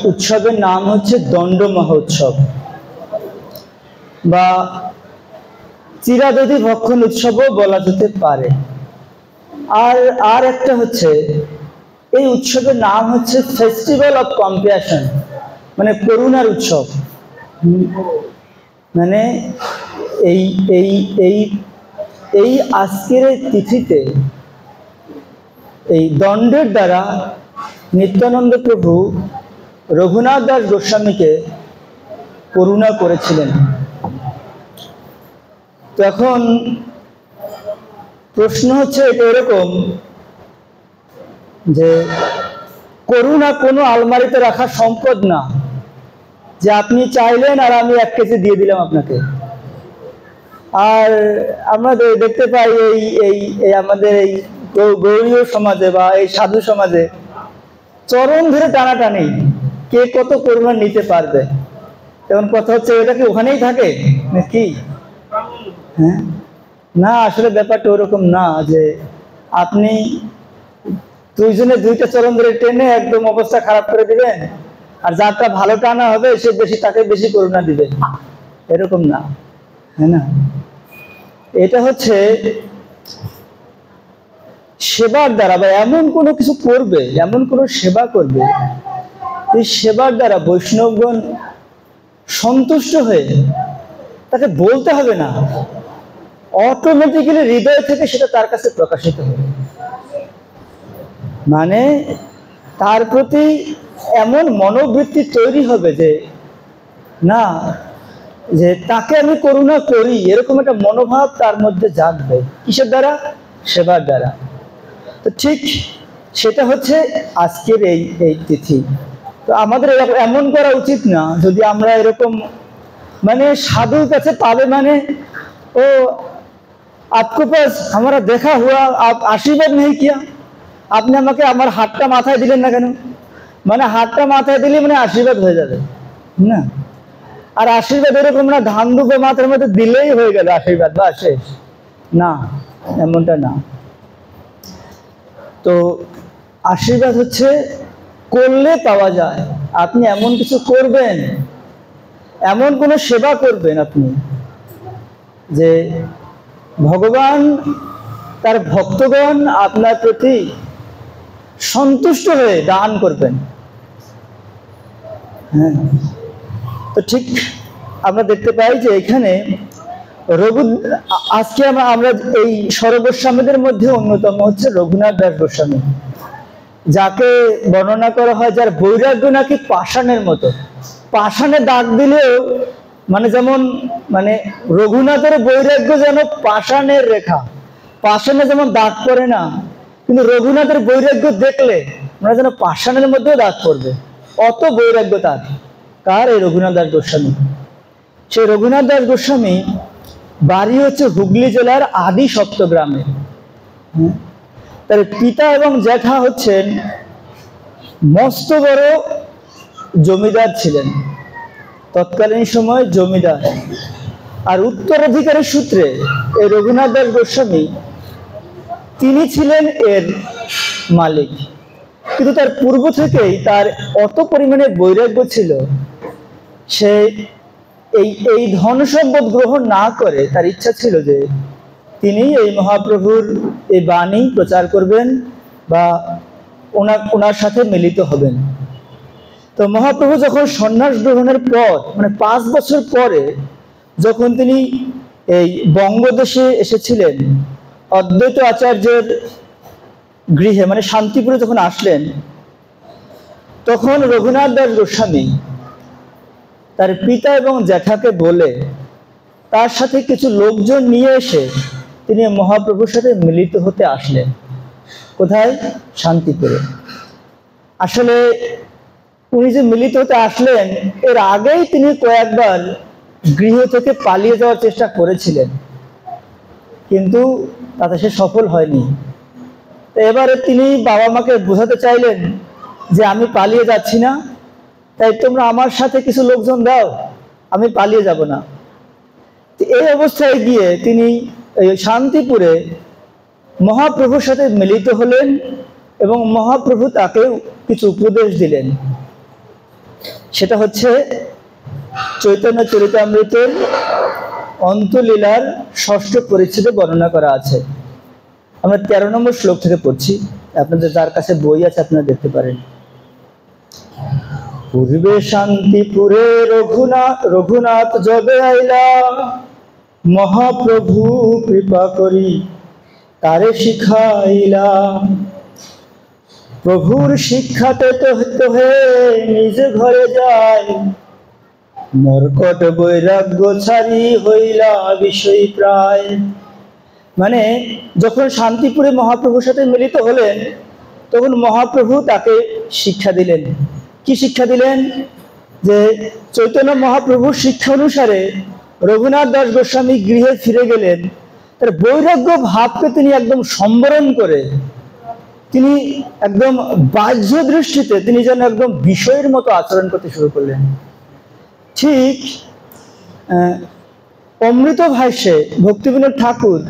উৎসবের নাম হচ্ছে দণ্ড মহোৎসব বা চিরাদধি ভক্ষণ উৎসবও বলা যেতে পারে। আর একটা হচ্ছে এই উৎসবের নাম হচ্ছে ফেস্টিভ্যাল অফ কম্প্যাশন, মানে করুণার উৎসব। মানে এই এই এই এই আজকের তিথিতে এই দণ্ডের দ্বারা নিত্যানন্দ প্রভু রঘুনাথ দাস গোস্বামীকে করুণা করেছিলেন। তো এখন প্রশ্ন হচ্ছে এটা এরকম যে করুণা কোনো আলমারিতে রাখা সম্পদ না, যে আপনি চাইলেন আর আমি 1 কেজি দিয়ে দিলাম আপনাকে। আর আমরা দেখতে পাই এই আমাদের এই গৌড়ীয় সমাজে বা এই সাধু সমাজে চরম ধরে টানাটানি, কে কত করুণা নিতে পারবে। এখন কথা হচ্ছে এটা কি ওখানেই থাকে নাকি? হ্যাঁ, না, আসলে ব্যাপারটা ওরকম না যে আপনি 2 জনে 2টা চরম ধরে টেনে একদম অবস্থা খারাপ করে দিবেন, আর যারটা ভালো টানা হবে সে তাকে বেশি করুণা দিবে, এরকম না, হ্যাঁ না। এটা হচ্ছে সেবার দ্বারা বা এমন কোনো কিছু করবে, এমন কোনো সেবা করবে, এই সেবার দ্বারা বৈষ্ণবগণ সন্তুষ্ট হয়ে তাকে বলতে হবে না, অটোমেটিক্যালি হৃদয় থেকে সেটা তার কাছে প্রকাশিত হবে। মানে তার প্রতি এমন মনোবৃত্তি তৈরি হবে যে না, যে তাকে আমি করুণা করি, এরকম একটা মনোভাব তার মধ্যে জাগবে। কিসের দ্বারা? সেবার দ্বারা। তো ঠিক সেটা হচ্ছে আজকের এই তিথি। তো আমাদের এমন করা উচিত না, যদি আমরা এরকম মানে সাধুর কাছে পাবে মানে ও आपको पास हमारा देखा हुआ आप आशीर्वाद नहीं किया, আপনি আমাকে আমার হাতটা মাথায় দিলেন না কেন, মানে হাতটা মাথায় দিলে মানে আশীর্বাদ হয়ে যাবে না। আর আশীর্বাদ এরকম না ধান দুটো মাথার মধ্যে দিলেই হয়ে গেল আশীর্বাদ বা শেষ, না, এমনটা না। তো আশীর্বাদ হচ্ছে করলে পাওয়া যায়। আপনি এমন কিছু করবেন, এমন কোনো সেবা করবেন আপনি যে ভগবান তার ভক্তগণ আপনার প্রতি সন্তুষ্ট হয়ে দান করবেন। হ্যাঁ, তো ঠিক আমরা দেখতে পাই যে এখানে আজকে আমরা এই সর্বস্বামীদের মধ্যে অন্যতম হচ্ছে রঘুনাথ দাস গোস্বামী, যাকে বর্ণনা করা হয় যার বৈরাগ্য নাকি পাষাণের মতো। পাষাণে দাগ দিলেও মানে যেমন মানে রঘুনাথের বৈরাগ্য যেন পাষাণের রেখা, পাষাণে যেমন দাগ পড়ে না, কিন্তু রঘুনাথের বৈরাগ্য দেখলে মানে যেন পাষাণের মধ্যেও দাগ পড়বে, অত বৈরাগ্য তার। কার? এই রঘুনাথ দাস গোস্বামী। সেই রঘুনাথ দাস গোস্বামী বাড়ি হচ্ছে হুগলি জেলার আদি সপ্তগ্রামে। তার পিতা এবং জ্যাঠা হচ্ছেন মস্ত বড় জমিদার ছিলেন, তৎকালীন সময় জমিদার। আর উত্তরাধিকারী সূত্রে এই রঘুনাথ দাস গোস্বামী তিনি ছিলেন এর মালিক। কিন্তু তার পূর্ব থেকেই তার অত পরিমাণে বৈরাগ্য ছিল, সে এই ধন সম্পদ গ্রহণ না করে তার ইচ্ছা ছিল যে তিনি এই মহাপ্রভুর এই বাণী প্রচার করবেন বা ওনার সাথে মিলিত হবেন। তো মহাপ্রভু যখন সন্ন্যাস গ্রহণের পর মানে 5 বছর পরে যখন তিনি এই বঙ্গদেশে এসেছিলেন, অদ্বৈত আচার্যের গৃহে মানে শান্তিপুরে যখন আসলেন, তখন রঘুনাথ দাস গোস্বামী তার পিতা এবং জ্যাঠাকে বলে তার সাথে কিছু লোকজন নিয়ে এসে তিনি মহাপ্রভুর সাথে মিলিত হতে আসলেন। কোথায়? শান্তিপুরে। আসলে উনি যে মিলিত হতে আসলেন, এর আগেই তিনি কয়েকবার গৃহ থেকে পালিয়ে যাওয়ার চেষ্টা করেছিলেন, কিন্তু তাতে সে সফল হয়নি। এবারে তিনি বাবা মাকে বোঝাতে চাইলেন যে আমি পালিয়ে যাচ্ছি না, তাই তোমরা আমার সাথে কিছু লোকজন দাও, আমি পালিয়ে যাব না। এই অবস্থায় গিয়ে তিনি শান্তিপুরে মহাপ্রভুর সাথে মিলিত হলেন এবং মহাপ্রভু তাকে কিছু উপদেশ দিলেন। সেটা হচ্ছে চৈতন্য চরিতামৃতের অন্তলীলার 6ষ্ঠ পরিচ্ছেদে বর্ণনা করা আছে। আমরা 13 নম্বর শ্লোক থেকে পড়ছি, আপনাদের যার কাছে বই আছে আপনারা দেখতে পারেন। পূর্বে শান্তিপুরে রঘুনাথ যবে আইলা, মহাপ্রভু কৃপা করি তারে শিখাইলা। প্রভুর শিক্ষাতে তো হে নিজ ঘরে যায়, মর্কট বৈরাগ্য ছাড়ি হইলা বিষয় প্রায়। মানে যখন শান্তিপুরে মহাপ্রভুর সাথে মিলিত হলেন, তখন মহাপ্রভু তাকে শিক্ষা দিলেন। কি শিক্ষা দিলেন? যে চৈতন্য মহাপ্রভুর শিক্ষা অনুসারে রঘুনাথ দাস গোস্বামী গৃহে ফিরে গেলেন। তার বৈরাগ্য ভাবকে তিনি একদম সম্বরণ করে তিনি একদম বাহ্য দৃষ্টিতে তিনি যেন একদম বিষয়ের মতো আচরণ করতে শুরু করলেন। ঠিক অমৃত ভাষ্যে ভক্তিবিনোদ ঠাকুর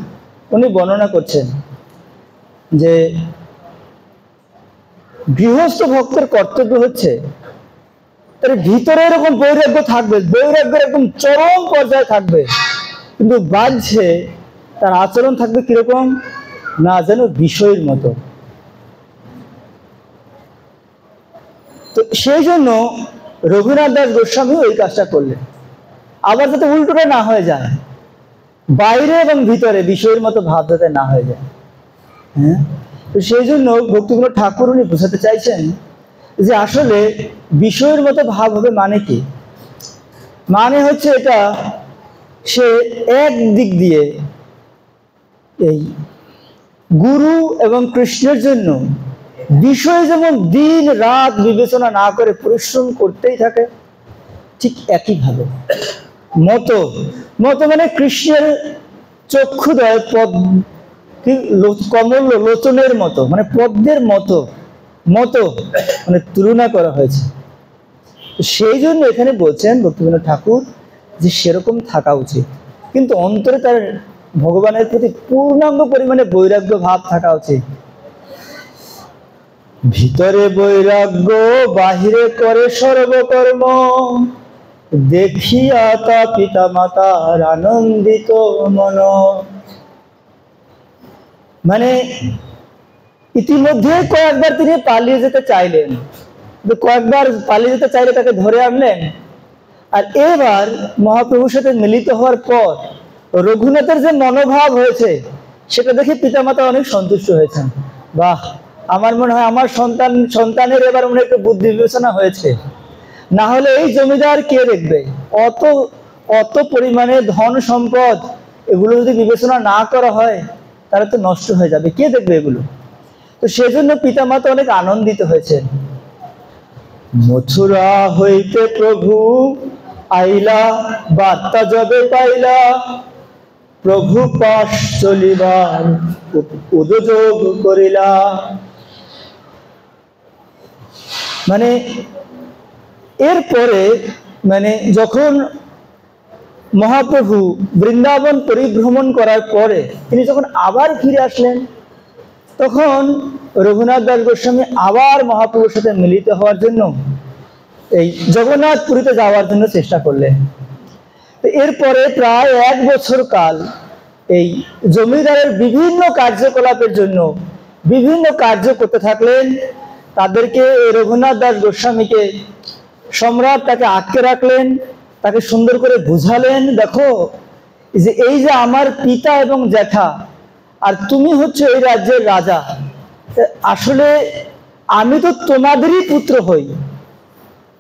উনি বর্ণনা করছেন যে গৃহস্থ ভক্তের কর্তব্য হচ্ছে তার ভিতরে এরকম বৈরাগ্য থাকবে, বৈরাগ্যের একদম চরম পর্যায়ে থাকবে, কিন্তু বাহ্যে তার আচরণ থাকবে কিরকম না যেন বিষয়ের মতো। তো সেই জন্য রঘুনাথ দাস গোস্বামী ওই কাজটা করলেন। আবার যাতে উল্টোটা না হয়ে যায়, বাইরে এবং ভিতরে বিষয়ের মতো ভাব যাতে না হয়ে যায়। হ্যাঁ, তো সেই জন্য ভক্তিবিনোদ ঠাকুর উনি বোঝাতে চাইছেন যে আসলে বিষয়ের মতো ভাব হবে মানে কি? মানে হচ্ছে এটা সে এক দিক দিয়ে এই গুরু এবং কৃষ্ণের জন্য বিষয় যেমন দিন রাত বিবেচনা না করে পরিশ্রম করতেই থাকে, ঠিক একইভাবে মতো মানে কৃষ্ণের চক্ষুদয় কমল লোচনের মতো, মানে পদ্মের মতো মানে তুলনা করা হয়েছে। সেই জন্য এখানে বলছেন ভক্তিবিনোদ ঠাকুর যে সেরকম থাকা উচিত, কিন্তু অন্তরে তার ভগবানের প্রতি পূর্ণাঙ্গ পরিমাণে বৈরাগ্য ভাব থাকা উচিত। ভিতরে বৈরাগ্য বাহিরে করে সর্বকর্ম, দেখিয়া তা পিতা মাতার আনন্দিত মন। মানে ইতিমধ্যে কয়েকবার তিনি পালিয়ে যেতে চাইলেন, কয়েকবার পালিয়ে যেতে চাইলে তাকে ধরে আনলেন। আর এবার মহাপ্রভুর সাথে মিলিত হওয়ার পর রঘুনাথের যে মনোভাব হয়েছে সেটা দেখে পিতামাতা অনেক সন্তুষ্ট হয়েছেন। বাহ, আমার মনে হয় আমার সন্তানের এবার মনে একটু বুদ্ধি বিবেচনা হয়েছে, না হলে এই জমিদার কে দেখবে? অত পরিমাণে ধন সম্পদ এগুলো যদি বিবেচনা না করা হয় তাহলে তো নষ্ট হয়ে যাবে, কে দেখবে এগুলো? তো সেজন্য পিতামাতা অনেক আনন্দিত হয়েছেন। মথুরা হইতে প্রভু আইলা, বার্তা যবে পাইলা, প্রভু পাশ চলিবার উদযোগ করিলা। মানে এরপরে মানে যখন মহাপ্রভু বৃন্দাবন পরিভ্রমণ করার পরে তিনি যখন আবার ফিরে আসলেন, তখন রঘুনাথ দাস গোস্বামী আবার মহাপ্রভুর সাথে মিলিত হওয়ার জন্য এই জগন্নাথপুরীতে যাওয়ার জন্য চেষ্টা করলেন। এরপরে প্রায় 1 বছর কাল এই জমিদারের বিভিন্ন কার্যকলাপের জন্য বিভিন্ন কার্য করতে থাকলেন। তাদেরকে রঘুনাথ দাস গোস্বামীকে সম্রাট তাকে আটকে রাখলেন, তাকে সুন্দর করে বুঝালেন, দেখো যে এই যে আমার পিতা এবং জ্যাঠা আর তুমি হচ্ছে এই রাজ্যের রাজা, আসলে আমি তো তোমাদেরই পুত্র হই,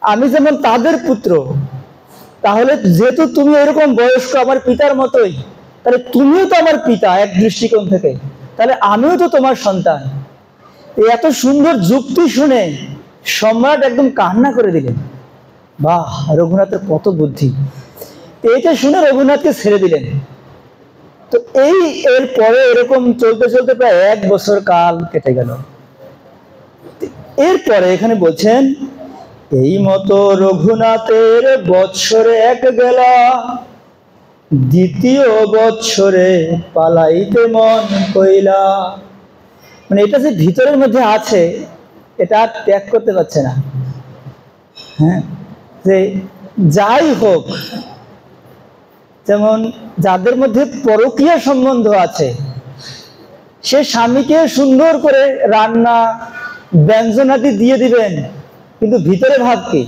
আমি যেমন তাদের পুত্র, তাহলে যেহেতু তুমি এরকম বয়স্ক আমার পিতার মতোই, তাহলে তুমিও তো আমার পিতা এক দৃষ্টিকোণ থেকে, তাহলে আমিও তো তোমার সন্তান। এত সুন্দর যুক্তি শুনে সম্রাট একদম কান্না করে দিলেন। বাহ, রঘুনাথের কত বুদ্ধি! এইটা শুনে রঘুনাথকে ছেড়ে দিলেন। তো এরপরে এরকম চলতে চলতে প্রায় 1 বছর কাল কেটে গেল। এরপরে এখানে বলছেন, এই মতো রঘুনাথের বৎসরে 1 গেলা, দ্বিতীয় বৎসরে পালাইতে মন কইলা। মানে এটা যে ভিতরের মধ্যে আছে এটা আর ত্যাগ করতে পারছে না। হ্যাঁ, যে যাই হোক, যেমন যাদের মধ্যে পরকীয়া সম্বন্ধ আছে, সে স্বামীকে সুন্দর করে রান্না ব্যঞ্জনাদি দিয়ে দিবেন, কিন্তু ভিতরে ভাব কি,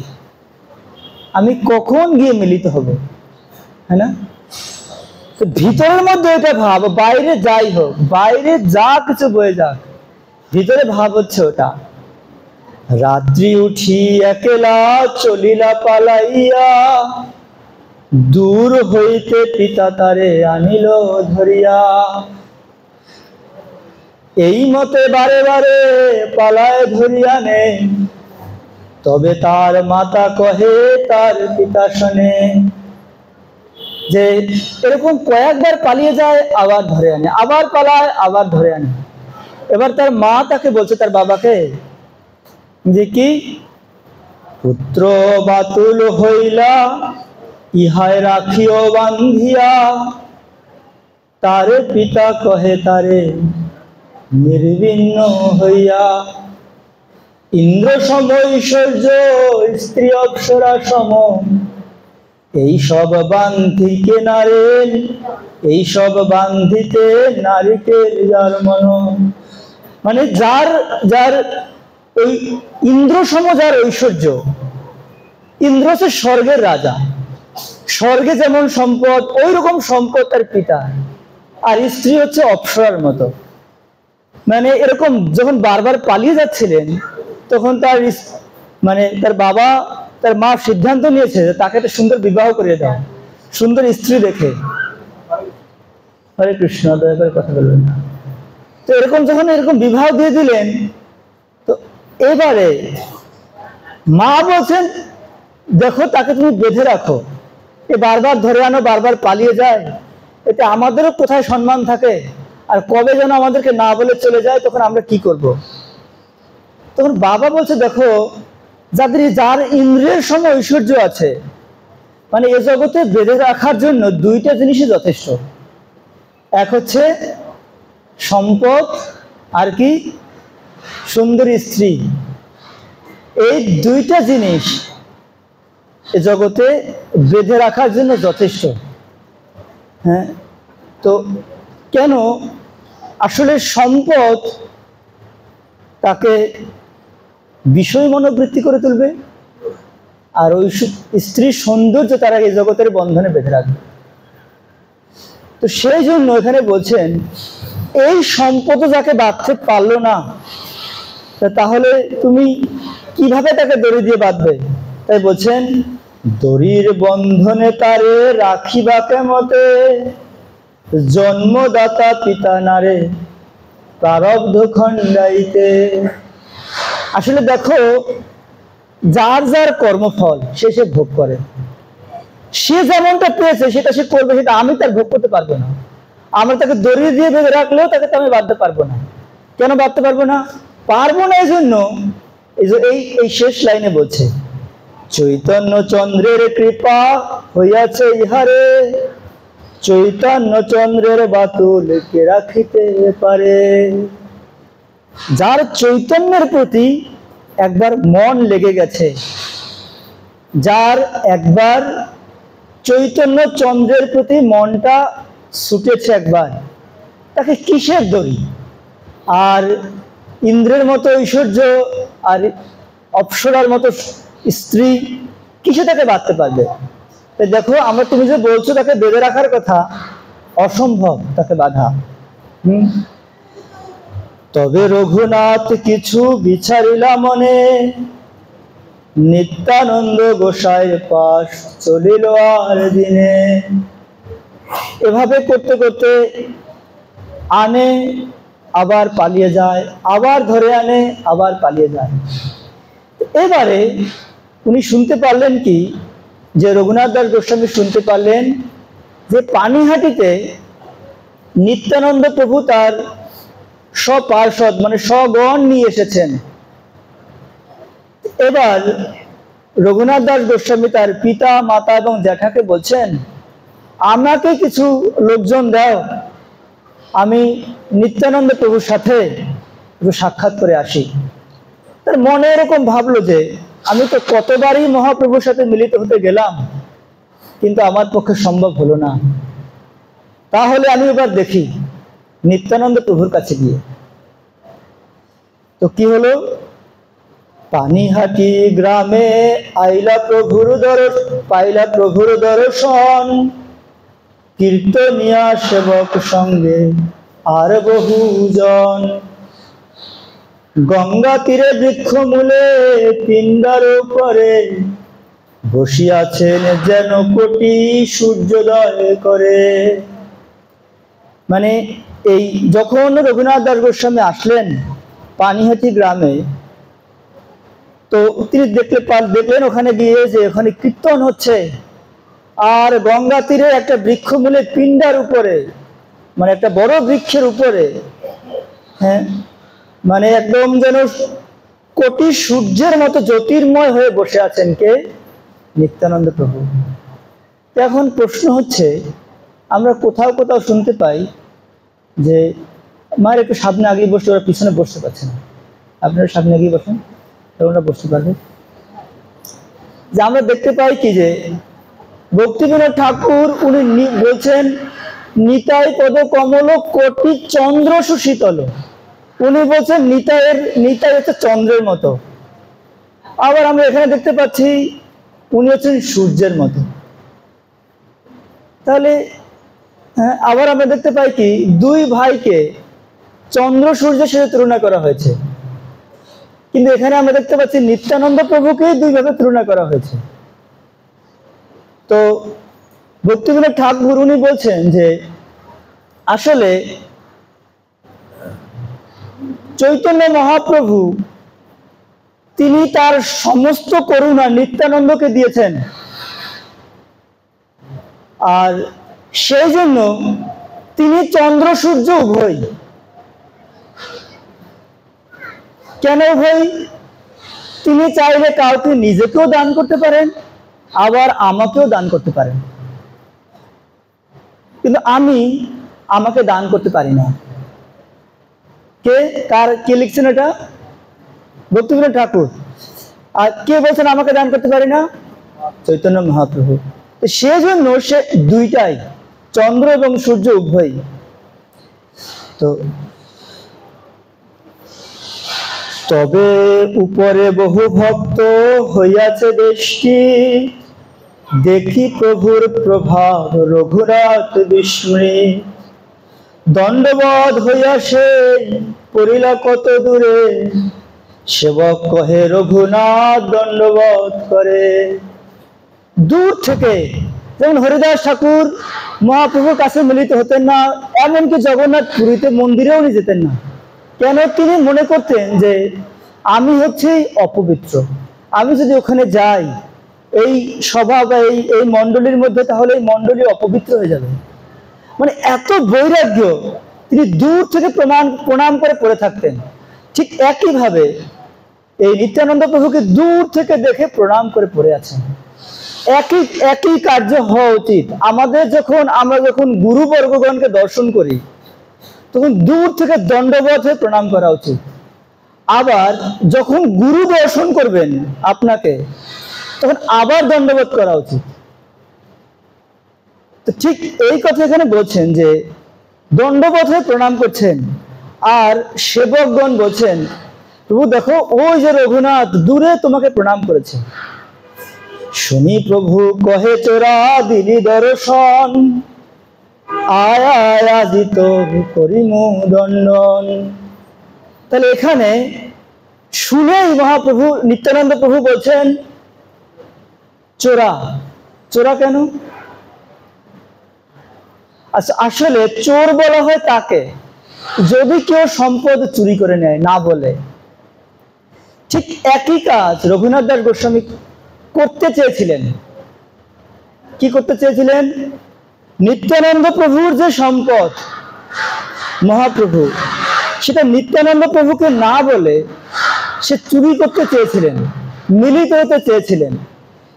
আমি কখন গিয়ে মিলিত হব, হ্যাঁ না? তো ভিতরের মধ্যে এটা ভাব, বাইরে যাই হোক, বাইরে যা কিছু বয়ে যাক, ভিতরে ভাব হচ্ছে ওটা। রাত্রি উঠি একলা চলিলা পালাইয়া, দূর হইতে পিতা তারে আনিল ধরিয়া। এই মতে বারে বারে পালায় ধরিয়া নে, তবে তার মাতা কহে তার পিতা শোনে। যে এরকম কয়েকবার পালিয়ে যায়, আবার ধরে আনে, আবার পালায়, আবার ধরে আনে। এবার তার মা তাকে বলছে, তার বাবাকে, যে কি, পুত্র বাতুল হইলা ইহায় রাখিও বান্ধিয়া, তারে পিতা কহে তারে নির্বিন্ন হইয়া। ইন্দ্র সম ঐশ্বর্য স্ত্রী অপ্সরা সম, এই সব বান্ধিকে নারেন, এই সব বান্ধিতে নারীকে যার মন। মানে যার যার ওই ইন্দ্র সম যার ঐশ্বর্য, ইন্দ্র হচ্ছে স্বর্গের রাজা, স্বর্গে যেমন সম্পদ ওই রকম সম্পদ তার পিতা, আর স্ত্রী হচ্ছে অপ্সরার মতো। মানে এরকম যখন বারবার পালিয়ে যাচ্ছিলেন, তখন তার মানে তার বাবা তার মা সিদ্ধান্ত নিয়েছে যে তাকে একটা সুন্দর বিবাহ করিয়ে দাও, সুন্দর স্ত্রী দেখে। হরে কৃষ্ণ, দয়া করে কথা বলবেন না। তো এরকম যখন এরকম বিবাহ দিয়ে দিলেন, তো এবারে মা বলছেন, দেখো তাকে তুমি বেঁধে রাখো, এ বারবার ধরে আনো, বারবার পালিয়ে যায়, এতে আমাদেরও কোথায় সম্মান থাকে, আর কবে যেন আমাদেরকে না বলে চলে যায়, তখন আমরা কি করব? তখন বাবা বলছে, দেখো যার ইন্দ্রিয়ের সম ঐশ্বর্য আছে, মানে এ জগতে বেঁধে রাখার জন্য দুইটা জিনিসই যথেষ্ট। এক হচ্ছে সম্পদ, আর কি, সুন্দরী স্ত্রী। এই দুইটা জিনিস এ জগতে বেঁধে রাখার জন্য যথেষ্ট। হ্যাঁ, তো কেন? আসলে সম্পদ তাকে বিষয় মনোবৃত্তি করে তুলবে, আর ওই স্ত্রীর সৌন্দর্য তারা এই জগতের বন্ধনে বেঁধে রাখবে। তো সেই জন্য এখানে বলছেন, এই সম্পদ যাকে বাঁধতে পারলো না, তাহলে তুমি কিভাবে তাকে দড়ি দিয়ে বাঁধবে? তাই বলছেন, দড়ির বন্ধনে তারে রাখিবা কেমতে, জন্মদাতা পিতা নারে প্রারব্ধ খণ্ডাইতে। আসলে দেখো, যার যার কর্মফল সে সে ভোগ করে, সে যেমনটা পেয়েছে সেটা সে করবে, সেটা আমি তার ভোগ করতে পারবো না। আমরা তাকে দড়ি দিয়ে বেঁধে রাখলেও তাকে আমি বাঁধতে পারবো না। কেন বাঁধতে পারবো না? পারবো না এই জন্য এই শেষ লাইনে বলছে, চৈতন্য চন্দ্রের কৃপা হইয়াছে ইহারে, চৈতন্য চন্দ্রের বাতুল কে রাখিতে পারে। যার চৈতন্যের প্রতি একবার মন লেগে গেছে, যার একবার চৈতন্য চন্দ্রের প্রতি মনটা ছুটেছে একবার, তাকে কিসের দড়ি? আর ইন্দ্রের মতো ঐশ্বর্য আর অপ্সরার মতো স্ত্রী কিসে তাকে বাঁধতে পারবে? দেখো, তুমি যে বলছো তাকে বেঁধে রাখার কথা, অসম্ভব তাকে বাধা। তবে রঘুনাথ কিছু বিচারিলা মনে, নিত্যানন্দ গোসাইয়ের পাশ চলিল আর দিনে। এভাবে করতে করতে আনে, আবার পালিয়ে যায়, আবার ধরে আনে, আবার পালিয়ে যায়। এবারে উনি শুনতে পারলেন কি, যে রঘুনাথ দাস গোস্বামী শুনতে পারলেন যে পানিহাটিতে নিত্যানন্দ প্রভু তার স্বপার্ষদ মানে স্বগণ নিয়ে এসেছেন। এবার রঘুনাথ দাস গোস্বামী তার পিতা, মাতা এবং জ্যাঠাকে বলছেন, আমাকে কিছু লোকজন দাও, আমি নিত্যানন্দ প্রভুর সাথে একটু সাক্ষাৎ করে আসি। তার মনে এরকম ভাবলো যে আমি তো কতবারই মহাপ্রভুর সাথে মিলিত হতে গেলাম, কিন্তু আমার পক্ষে সম্ভব হলো না। তাহলে আমি এবার দেখি নিত্যানন্দ প্রভুর কাছে গিয়ে। তো কি হলো, পানিহাটি গ্রামে পাইলা প্রভুর দর্শন, কীর্তনিয়া সেবক সঙ্গে আর বহুজন। গঙ্গা তীরে বৃক্ষ মূলে পিণ্ডার উপরে বসিয়াছেন যেন কোটি সূর্যোদয় করে। মানে এই যখন রঘুনাথ দাস গোস্বামী আসলেন পানিহাটি গ্রামে, তো তিনি দেখলেন ওখানে গিয়ে যে ওখানে কীর্তন হচ্ছে, আর গঙ্গা তীরে একটা বৃক্ষ মূলে পিণ্ডার উপরে, মানে একটা বড় বৃক্ষের উপরে, হ্যাঁ, মানে একদম যেন কোটি সূর্যের মতো জ্যোতির্ময় হয়ে বসে আছেন কে? নিত্যানন্দ প্রভু। এখন প্রশ্ন হচ্ছে, আমরা কোথাও কোথাও শুনতে পাই যে মায়ের একটু সামনে আগেই বসে, ওরা পিছনে বসতে পারছে না, আপনারা সামনে আগেই বসেন, ওরা বসতে পারবে। যে আমরা দেখতে পাই কি যে ভক্তিবিনোদ ঠাকুর উনি বলছেন নিতাই পদ কমল কোটি চন্দ্র সুশীতল। উনি বলছেন নিতাই হচ্ছে চন্দ্রের মতো। আবার আমরা এখানে দেখতে পাচ্ছি উনি হচ্ছেন সূর্যের মতো। তাহলে আবার আমরা দেখতে পাই কি দুই ভাইকে চন্দ্র সূর্যের সাথে তুলনা করা হয়েছে, কিন্তু এখানে আমরা দেখতে পাচ্ছি নিত্যানন্দ প্রভুকেই দুইভাবে তুলনা করা হয়েছে। তো ভক্তিবিনোদ ঠাকুর উনি বলছেন যে আসলে চৈতন্য মহাপ্রভু তিনি তার সমস্ত করুণা নিত্যানন্দকে দিয়েছেন, আর সেই জন্য তিনি চন্দ্র সূর্য উভয়। কেন উভয়? তিনি চাইলে কাউকে নিজেকেও দান করতে পারেন, আবার আমাকেও দান করতে পারেন, কিন্তু আমাকে দান করতে পারি না। কে লিখছেন এটা? ভক্তিবিনোদ ঠাকুর। আর কে বলছেন আমাকে দান করতে পারি না? চৈতন্য মহাপ্রভু। সেজন্য সে দুইটাই, চন্দ্র এবং সূর্য উভয়। তো তবে উপরে বহু ভক্ত হইয়াছে দেশটি, দেখি প্রভুর প্রভাব রঘুনাথ বিস্মৃ। দণ্ডবধ হইয়া সে পড়িলা কত দূরে, সেবক কহে রঘুনাথ দণ্ডবধ করে। দূর থেকে, যেমন হরিদাস ঠাকুর মহাপ্রভুর কাছে মিলিত হতেন না, এমনকি জগন্নাথ পুরীতে মন্দিরেও উনি যেতেন না। কেন? তিনি মনে করতেন যে আমি হচ্ছি অপবিত্র, আমি যদি ওখানে যাই এই সভা বা এই মণ্ডলীর মধ্যে, তাহলে এই মণ্ডলী অপবিত্র হয়ে যাবে। মানে এত বৈরাগ্য, তিনি দূর থেকে প্রণাম করে পড়ে থাকতেন। ঠিক একইভাবে এই নিত্যানন্দ প্রভুকে দূর থেকে দেখে প্রণাম করে পড়ে আছেন। একই কার্য হওয়া উচিত আমাদের। আমরা যখন গুরুবর্গগণকে দর্শন করি, তখন দূর থেকে দণ্ডবধ হয়ে প্রণাম করা উচিত। আবার যখন গুরু দর্শন করবেন আপনাকে, তখন আবার দণ্ডবধ করা উচিত। তো ঠিক এই কথা এখানে বলছেন যে দণ্ডবধ হয়ে প্রণাম করছেন, আর সেবকগণ বলছেন প্রভু দেখো ওই যে রঘুনাথ দূরে তোমাকে প্রণাম করেছে। শুনি প্রভু কহে তোরা দিলি দর্শন, আয় আয় আজি তোর করিমু দণ্ডন। তাহলে এখানে শুনেই মহাপ্রভু নিত্যানন্দ প্রভু বলছেন চোরা। চোরা কেন? আচ্ছা, আসলে চোর বলা হয় তাকে যদি কেউ সম্পদ চুরি করে নেয় না বলে। ঠিক একই কাজ রঘুনাথ দাস গোস্বামী করতে চেয়েছিলেন। কি করতে চেয়েছিলেন? নিত্যানন্দ প্রভুর যে সম্পদ মহাপ্রভু, সেটা নিত্যানন্দ প্রভুকে না বলে সে চুরি করতে চেয়েছিলেন, মিলিত হতে চেয়েছিলেন,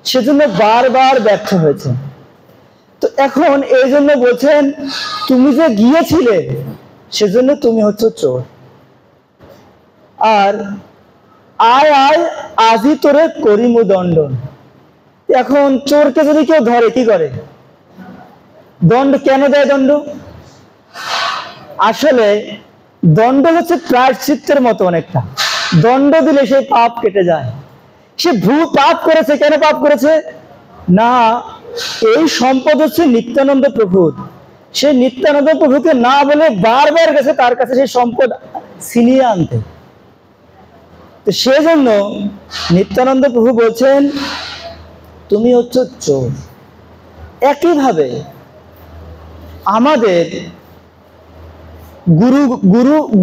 সেজন্য বারবার ব্যর্থ হয়েছে। তো এখন এই জন্য বলছেন তুমি যে গিয়েছিলে সেজন্য তুমি হচ্ছে চোর। আর আয় আয় আজি তোরে করিমু দণ্ডন। এখন চোরকে যদি কেউ ধরে কি করে? দণ্ড কেন দেয়? দণ্ড আসলে দণ্ড হচ্ছে প্রায়শ্চিত্তের মতো অনেকটা। দণ্ড দিলে সেই পাপ কেটে যায়। সে পাপ করেছে, কেন পাপ করেছে? না, এই সম্পদ হচ্ছে নিত্যানন্দ প্রভুর। সে নিত্যানন্দ প্রভুকে না বলে বারবার গেছে তার কাছে সেই সম্পদ ছিনিয়ে আনতে। তো সেজন্য নিত্যানন্দ প্রভু বলছেন তুমি হচ্ছে চোর। একইভাবে আমাদের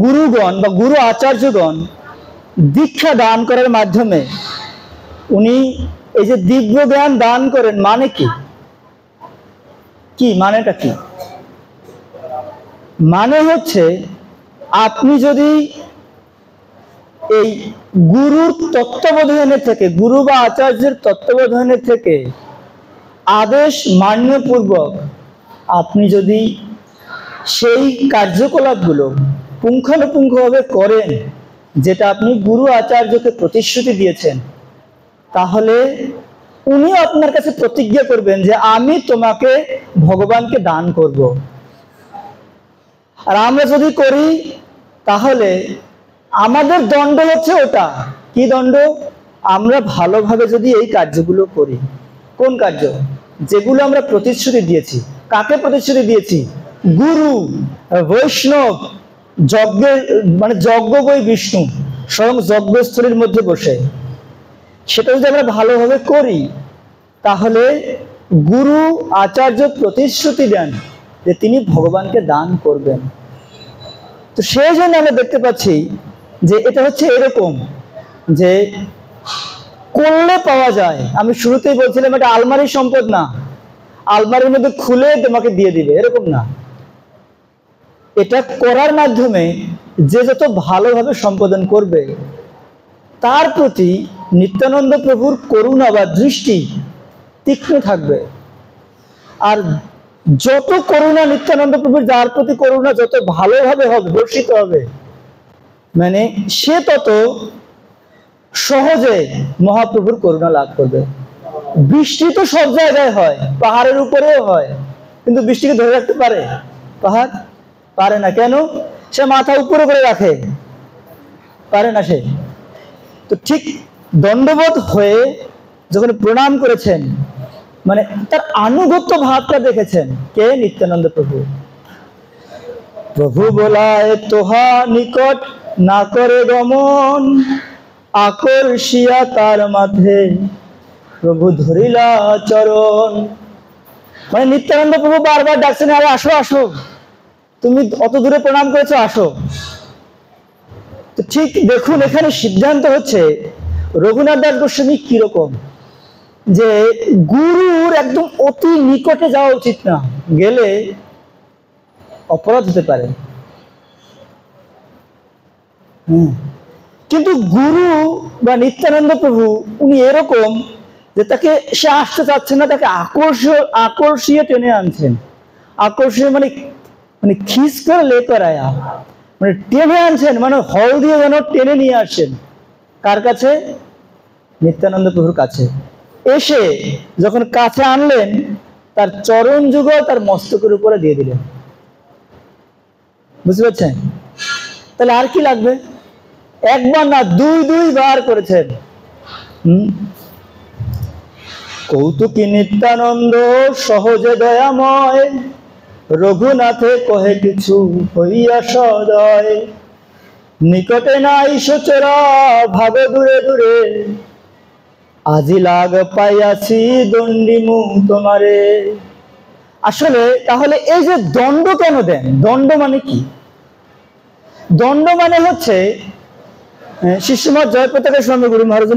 গুরুগণ বা গুরু আচার্যগণ দীক্ষা দান করার মাধ্যমে উনি এই যে দিব্য জ্ঞান দান করেন, মানে কি মানেটা কি? মানে হচ্ছে আপনি যদি এই গুরুর তত্ত্বাবধানে থেকে, গুরু বা আচার্যের তত্ত্বাবধানে থেকে আদেশ মান্যপূর্বক আপনি যদি সেই কার্যকলাপগুলো পুঙ্খানুপুঙ্খভাবে করেন যেটা আপনি গুরু আচার্যকে প্রতিশ্রুতি দিয়েছেন, তাহলে উনি আপনার কাছে প্রতিজ্ঞা করবেন যে আমি তোমাকে ভগবানকে দান করব। আর আমরা যদি করি তাহলে আমাদের দণ্ড হচ্ছে ওটা। কি দণ্ড? আমরা ভালোভাবে যদি এই কার্যগুলো করি। কোন কার্য? যেগুলো আমরা প্রতিশ্রুতি দিয়েছি। কাকে প্রতিশ্রুতি দিয়েছি? গুরু, বৈষ্ণব, যজ্ঞের মানে যজ্ঞ বই বিষ্ণু স্বয়ং যজ্ঞস্থলীর মধ্যে বসে সেটা যদি আমরা ভালোভাবে করি তাহলে গুরু আচার্য প্রতিশ্রুতি দেন যে তিনি ভগবানকে দান করবেন। তো সেই জন্য আমরা দেখতে পাচ্ছি যে এটা হচ্ছে এরকম যে করলে পাওয়া যায়। আমি শুরুতেই বলছিলাম এটা আলমারির সম্পদ না, আলমারির মধ্যে খুলে তোমাকে দিয়ে দিবে, এরকম না। এটা করার মাধ্যমে যে যত ভালোভাবে সম্পাদন করবে তার প্রতি নিত্যানন্দ প্রভুর করুণা বা দৃষ্টি তীক্ষ্ণ থাকবে। আর যত করুণা নিত্যানন্দ প্রভুর, যার প্রতি করুণা যত ভালোভাবে হবে, বর্ষিত হবে, মানে সে তত সহজে মহাপ্রভুর করুণা লাভ করবে। বৃষ্টি তো সব জায়গায় হয়, পাহাড়ের উপরেও হয়, কিন্তু বৃষ্টিকে ধরে রাখতে পারে পাহাড়? পারে না। কেন? সে মাথা উপরে করে রাখে, পারে না সে। তো ঠিক দণ্ডবোধ হয়ে যখন প্রণাম করেছেন, মানে তার আনুগত্য ভাবটা দেখেছেন কে? নিত্যানন্দ প্রভু। প্রভু বলায় তোহা নিকট না করে গমন, আকর্ষিয়া তার মাঝে প্রভু ধরিলা চরণ। মানে নিত্যানন্দ প্রভু বারবার ডাকছেন, আরে আসো আসো, তুমি অত দূরে প্রণাম করেছো, আসো। তো ঠিক দেখুন এখানে সিদ্ধান্ত হচ্ছে রঘুনাথ দাস গোস্বামী কিরকম, যে গুরুর একদম অতি নিকটে যাওয়া উচিত না, গেলে অপরাধ হতে পারে। কিন্তু গুরু বা নিত্যানন্দ প্রভু উনি এরকম যে তাকে সে আসতে চাচ্ছে না, তাকে আকর্ষিয়ে টেনে আনছেন। আকর্ষিয়ে মানে মানে খিস করে লেকর আয়া, মানে টেনে আনছেন, মানে হল দিয়ে যেন টেনে নিয়ে আসছেন। কার কাছে? নিত্যানন্দ প্রভুর কাছে। এসে যখন কাছে আনলেন, তার চরণ যুগল তার মস্তকের উপরে দিয়ে দিলেন। বুঝতে পারছেন? তাহলে আর কি লাগবে? একবার না, দুইবার করেছেন। কৌতুকী নিত্যানন্দ সহজে দয়াময়, রঘুনাথে কহে কিছু হইয়া সদয়। নিকটে নাই সচরা ভাবে দূরে দূরে, আজি লাগ পাইয়াছি দণ্ডিমু তোমারে। আসলে তাহলে এই যে দণ্ড কেন দেন? দণ্ড মানে কি? দণ্ড মানে হচ্ছে শিষ্যমহারাজ জয়প্রতাপের স্বামী গুরু মহারাজ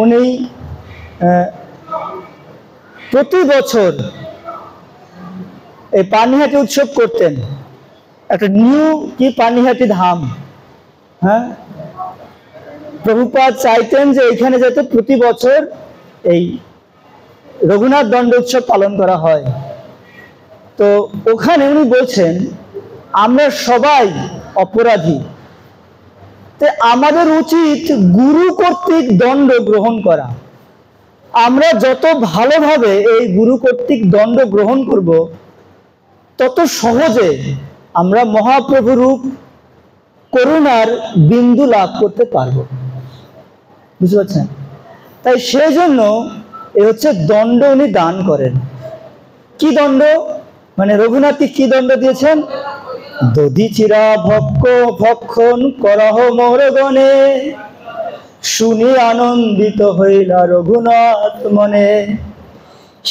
উনি প্রতি বছর এই পানিহাটি উৎসব করতেন। একটা নিউ কি পানিহাটি ধাম, হ্যাঁ, প্রভুপাদ চাইতেন যে এখানে যাতে প্রতি বছর এই রঘুনাথ দণ্ড উৎসব পালন করা হয়। তো ওখানে উনি বলছেন আমরা সবাই অপরাধী, তো আমাদের উচিত গুরু কর্তৃক দণ্ড গ্রহণ করা। আমরা যত ভালোভাবে এই গুরু কর্তৃক দণ্ড গ্রহণ করব, তত সহজে আমরা মহাপ্রভু রূপ করুণার বিন্দু লাভ করতে পারবো। বুঝতে পারছেন? তাই সেই জন্য এ হচ্ছে দণ্ড উনি দান করেন। কি দণ্ড? মানে রঘুনাথ কি দণ্ড দিয়েছেন? দধি চিরা ভক্ষণ করহ মোর গণে, শুনি আনন্দিত হইলা রঘুনাথ মনে।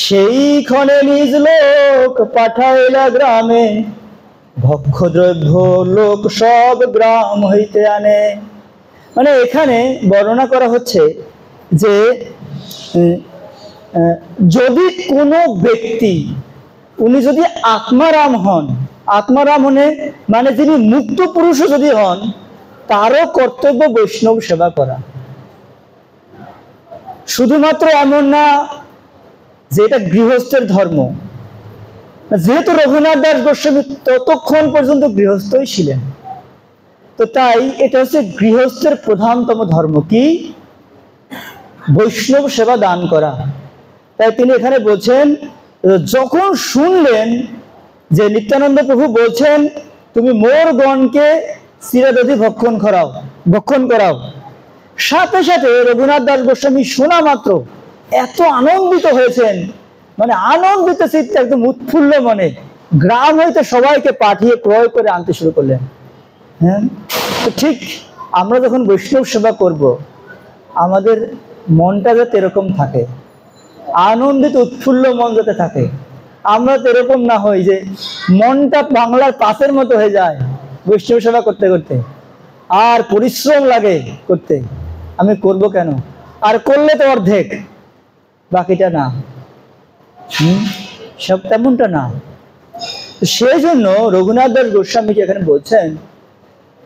সেই ক্ষণে নিজ লোক পাঠাইলা গ্রামে, ভক্ষ দ্রব্য লোক সব গ্রাম হইতে আনে। মানে এখানে বর্ণনা করা হচ্ছে যে যদি কোনো ব্যক্তি উনি যদি আত্মারাম হন, আত্মারাম মানে যিনি মুক্ত পুরুষও যদি হন, তারও কর্তব্য বৈষ্ণব সেবা করা। শুধুমাত্র এমন না যে এটা গৃহস্থের ধর্ম। যেহেতু রঘুনাথ দাস গোস্বামী ততক্ষণ পর্যন্ত গৃহস্থই ছিলেন, তো তাই এটা হচ্ছে গৃহস্থের প্রধানতম ধর্ম, কি? বৈষ্ণব সেবা দান করা। তাই তিনি এখানে বলছেন, যখন শুনলেন যে নিত্যানন্দ প্রভু বলছেন তুমি মোর গণকে চিরাদধি ভক্ষণ করাও, সাথে সাথে রঘুনাথ দাস গোস্বামী শোনা মাত্র এত আনন্দিত হয়েছেন, মানে আনন্দিত চিত্তে একদম উৎফুল্ল মনে গ্রাম হইতে সবাইকে পাঠিয়ে ক্রয় করে আনতে শুরু করলেন। হ্যাঁ, তো ঠিক আমরা যখন বৈষ্ণব সেবা করব, আমাদের মনটা যাতে এরকম থাকে, আনন্দিত উৎফুল্ল মন যাতে থাকে। আমরা তো এরকম না হই যে মনটা বাংলার পাশের মতো হয়ে যায় বৈষ্ণব সেবা করতে করতে, আর পরিশ্রম লাগে করতে, আমি করব কেন, আর করলে তো অর্ধেক, বাকিটা না। সব তেমনটা না। সেই জন্য রঘুনাথ দাস গোস্বামীকে এখানে বলছেন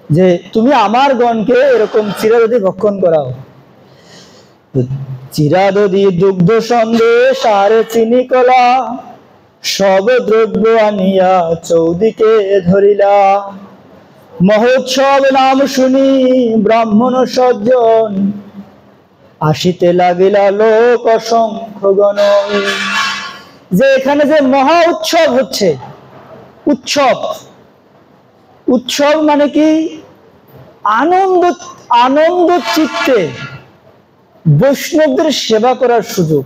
যে তুমি আমার গণকে এরকম চিরাদধি ভক্ষণ করাও। চিরাদধি দুগ্ধ সন্দেশ আর চিনি কলা, সব দ্রব্য আনিয়া চৌদিকে ধরিলা। মহোৎসব নাম শুনি ব্রাহ্মণ সজ্জন, আসিতে লাগিলা লোক অসংখ্য গণ। যে এখানে যে মহা উৎসব হচ্ছে, উৎসব মানে কি? আনন্দ চিত্তে বৈষ্ণবদের সেবা করার সুযোগ,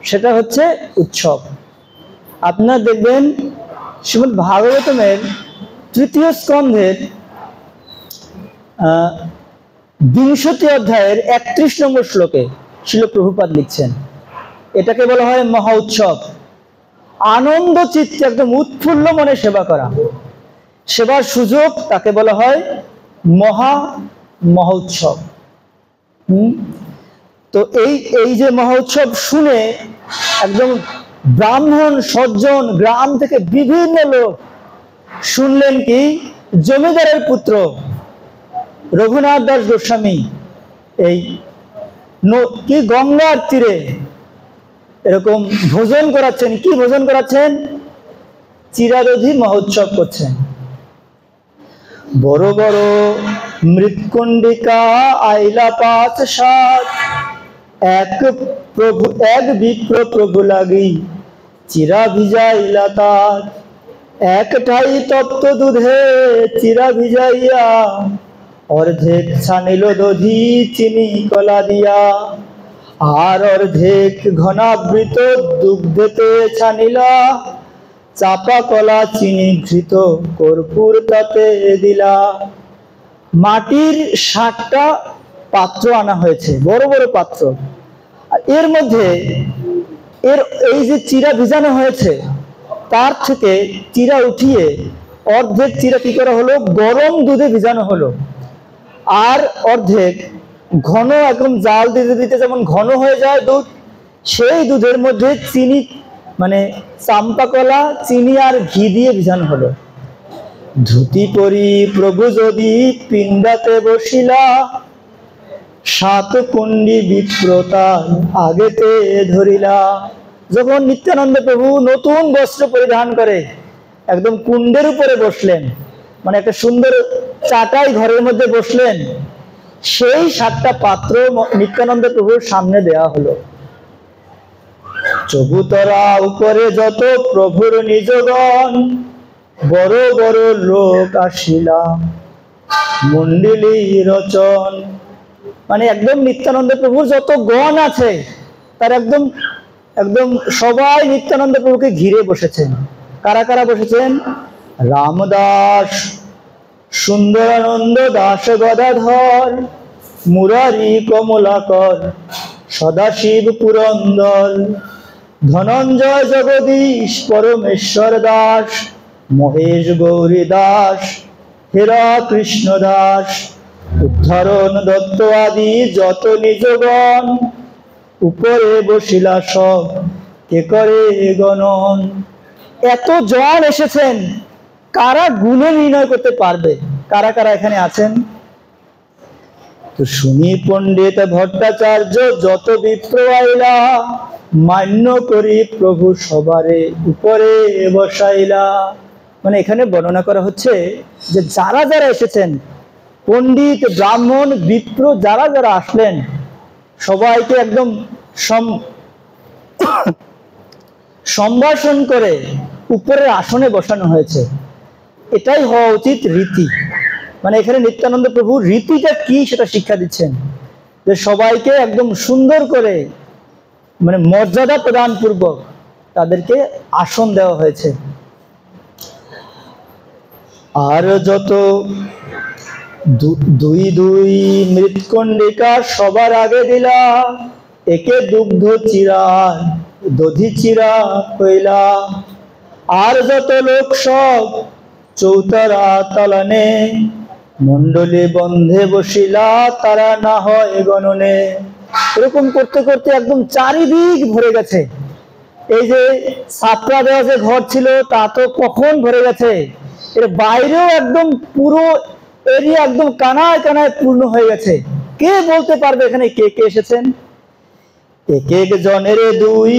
সেটা হচ্ছে উৎসব। আপনারা দেখবেন শ্রীমদ্ ভাগবতমের 3য় স্কন্ধের 20 অধ্যায়ের 31 নম্বর শ্লোকে শিল প্রভুপাদ লিখছেন, এটাকে বলা হয় মহা উৎসব। আনন্দ চিত্তে একদম উৎফুল্ল মনে সেবা করা, সেবার সুযোগ, তাকে বলা হয় মহা উৎসব। তো এই যে মহা উৎসব শুনে একদম ব্রাহ্মণ সজ্জন গ্রাম থেকে বিভিন্ন লোক শুনলেন কি জমিদারের পুত্র রঘুনাথ দাস গোস্বামী এই কি গঙ্গার তীরে এরকম ভোজন করাচ্ছেন। কি ভোজন করাচ্ছেন? চিরাদধি মহোৎসব করছেন। বড় বড় মৃৎকুণ্ডিকা আইলা 5-7, এক বিপ্র প্রভু লাগি চিরা ভিজাইলা তার। একটাই তপ্ত দুধে চিরা ভিজাইয়া, অর্ধেক ছানিল দধি চিনি কলা দিয়া। আর অর্ধেক ঘনাবৃত দুগ্ধেতে ছানিলা, চাপা কলা চিনি ঘৃত কর্পূর তাতে দিলা। মাটির 7টা পাত্র আনা হয়েছে, বড় বড় পাত্র। আর এর মধ্যে এই যে চিরা ভিজানো হয়েছে, তার থেকে চিরা উঠিয়ে অর্ধেক চিরা কি করা হলো? গরম দুধে ভিজানো হলো। আর অর্ধেক ঘন, একদম জাল দিতে দিতে যেমন ঘন হয়ে যায় দুধ, সেই দুধের মধ্যে চিনি মানে চাম্পা কলা, চিনি আর ঘি দিয়ে ভিজানো হলো। ধুতি পরি প্রভু যদি পিণ্ডাতে বসিলা, 7 কুণ্ডি বিপ্রতা আগেতে ধরিলা। যখন নিত্যানন্দ প্রভু নতুন বস্ত্র পরিধান করে একদম কুণ্ডের উপরে বসলেন, মানে একটা সুন্দর চাটাই ঘরের মধ্যে বসলেন, সেই 7টা পাত্র নিত্যানন্দ প্রভুর সামনে দেয়া হলো। চবুতরা উপরে যত প্রভুর নিজগণ, বড় বড় লোক আসিলা মন্ডলী রচন। মানে একদম নিত্যানন্দ প্রভুর যত গণ আছে তার একদম একদম সবাই নিত্যানন্দ প্রভুকে ঘিরে বসেছেন। কারা কারা বসেছেন? রামদাস, সুন্দরানন্দ দাস গদাধর, মুরারি কমলাকর, সদাশিব পুরন্দর, ধনঞ্জয় জগদীশ, পরমেশ্বর দাস, মহেশ গৌরী দাস, হেরা কৃষ্ণ দাস, উদ্ধরণ দত্ত আদি যত নিজগণ, উপরে বসিলা সব কে করে গণন। এত জন এসেছেন, কারা গুণে নির্ণয় করতে পারবে কারা কারা এখানে আছেন? তো শুনি পণ্ডিত ভট্টাচার্য যত বিপ্র আইলা, মান্য করি প্রভু সবারে উপরে বসাইলা। মানে এখানে বর্ণনা করা হচ্ছে যে যারা যারা এসেছেন, পণ্ডিত, ব্রাহ্মণ, বিপ্র যারা যারা আসলেন, সবাইকে একদম সম্ভাষণ করে উপরের আসনে বসানো হয়েছে। এটাই হওয়া উচিত রীতি। মানে এখানে নিত্যানন্দ প্রভু রীতিটা কি সেটা শিক্ষা দিচ্ছেন, যে সবাইকে একদম সুন্দর করে মানে মর্যাদা প্রদান পূর্বক তাদেরকে আসন দেওয়া হয়েছে। আর যত দুই দুই মৃৎকণ্ডিকা সবার আগে দিলা, একে দুগ্ধ চিরা দধি চিরা কইলা। আর যত লোক সব চৌতারা তালানে, মন্ডলী বন্ধে বসিলা তারা না হয় গণনে। এরকম করতে করতে একদম চারিদিক ভরে গেছে। এই যে ছাপড়া দেওয়া যে ঘর ছিল তা তো কখন ভরে গেছে, এর বাইরেও একদম পুরো এরিয়া একদম কানায় কানায় পূর্ণ হয়ে গেছে। কে বলতে পারবে এখানে কে কে এসেছেন? এক এক জনের দুই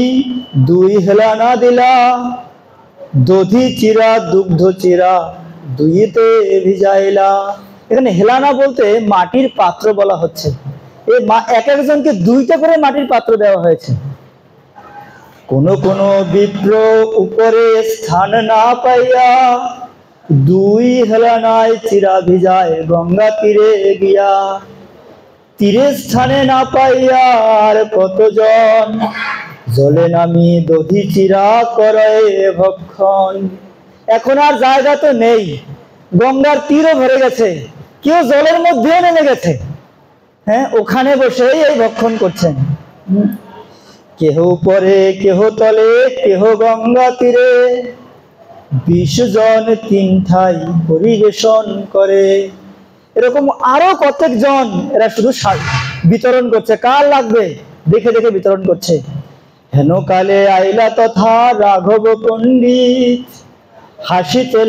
দুই হেলানা দিলা, দধি চিরা দুগ্ধ চিরা দুইতে ভিজাইলা। এখানে হেলানা বলতে মাটির পাত্র বলা হচ্ছে। এই এক একজনকে 2টা করে মাটির পাত্র দেওয়া হয়েছে। কোন কোন বিপ্র উপরে স্থান না পাইয়া, 2 হেলানায় চিরা ভিজায় গঙ্গা তীরে গিয়া। তীরে স্থানে না পাইয়া আর কতজন, জলে নামি দধি চিরা করে ভক্ষণ। এখন আর জায়গা তো নেই, গঙ্গার তীরও ভরে গেছে, কেউ জলের মধ্যে নেমে গেছে, হ্যাঁ, ওখানে বসে এই ভক্ষণ করছেন। কেহ উপরে কেহ তলে কেহ গঙ্গা তীরে, 20 জন 3 ঠাই পরিবেশন করে। এরকম আরো কতক জন এরা শুধু বিতরণ করছে, কার লাগবে দেখে দেখে বিতরণ করছে। হেন কালে আইলা তথা রাঘব পণ্ডিত, হাসিতে